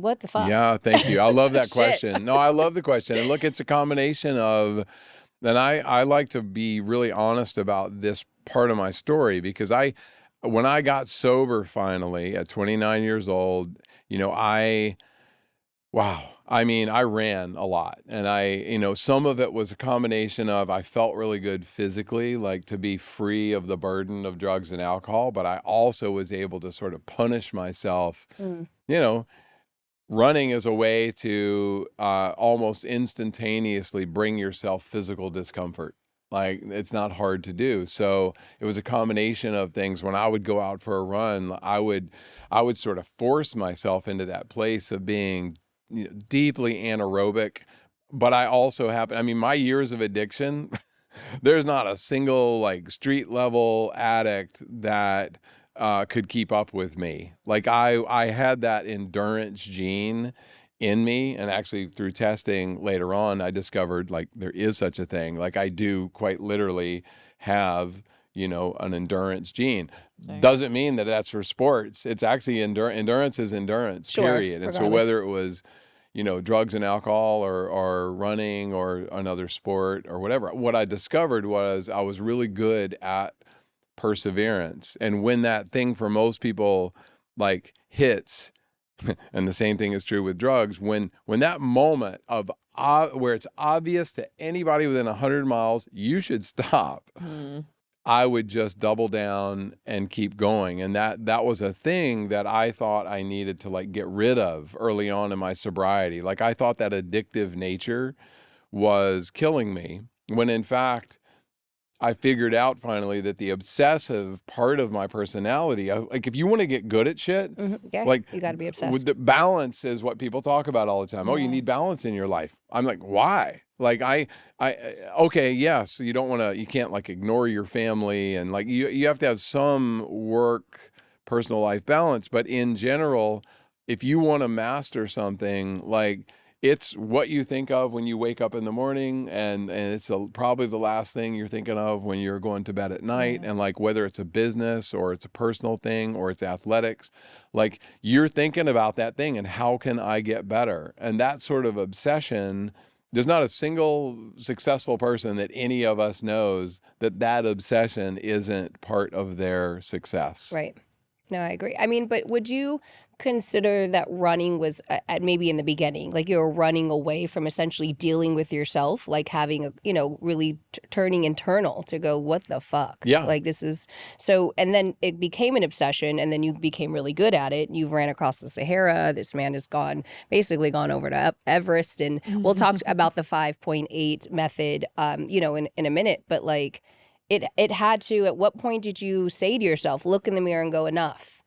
what the fuck? Yeah, thank you. I love that Shit. question. No, I love the question. And look, it's a combination of, and I like to be really honest about this part of my story because when I got sober finally at 29 years old, wow. I mean, I ran a lot and some of it was a combination of I felt really good physically, like to be free of the burden of drugs and alcohol, but I also was able to sort of punish myself, Mm. you know, running is a way to almost instantaneously bring yourself physical discomfort. Like it's not hard to do. So it was a combination of things. When I would go out for a run, I would sort of force myself into that place of being deeply anaerobic. But I also I mean, my years of addiction, there's not a single like street level addict that could keep up with me. Like I had that endurance gene in me, and actually through testing later on, I discovered like there is such a thing. Like I do quite literally have an endurance gene. Sorry. Doesn't mean that that's for sports. It's actually endurance is endurance, Sure, period. And so regardless. whether it was drugs and alcohol or running or another sport or whatever. What I discovered was I was really good at perseverance. And when that thing for most people like hits, and the same thing is true with drugs, when that moment of where it's obvious to anybody within 100 miles, you should stop. Mm. I would just double down and keep going. And that was a thing that I thought I needed to like get rid of early on in my sobriety. Like I thought that addictive nature was killing me, when in fact, I figured out finally that the obsessive part of my personality, like if you want to get good at shit, Yeah, like you got to be with obsessed. the balance is what people talk about all the time. Oh, you Yeah. need balance in your life. I'm like, why? Like okay, yes, you can't like ignore your family and like you have to have some work, personal life balance. But in general, if you want to master something, like it's what you think of when you wake up in the morning, and it's probably the last thing you're thinking of when you're going to bed at night. Yeah. And like whether it's a business or it's a personal thing or it's athletics, like you're thinking about that thing and how can I get better? And that sort of obsession, there's not a single successful person that any of us knows that obsession isn't part of their success. Right. No, I agree. I mean, but would you consider that running was at maybe in the beginning, like you were running away from essentially dealing with yourself, like having a, really turning internal to go, what the fuck? Yeah. Like this is so, and then it became an obsession, and then you became really good at it. You've ran across the Sahara. This man has basically gone over to Everest, and we'll talk about the 5.8 method, in a minute, but like, it had to, at what point did you say to yourself, look in the mirror and go, enough?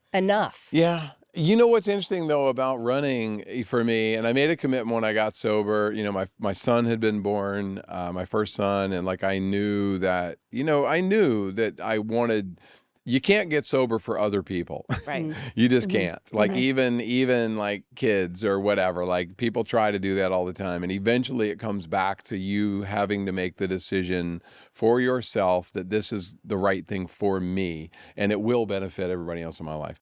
Yeah. You know what's interesting though about running for me, and I made a commitment when I got sober. My son had been born, my first son, and like I knew that I wanted. You can't get sober for other people. Right. You just can't. Like even like kids or whatever, like people try to do that all the time. And eventually it comes back to you having to make the decision for yourself that this is the right thing for me and it will benefit everybody else in my life.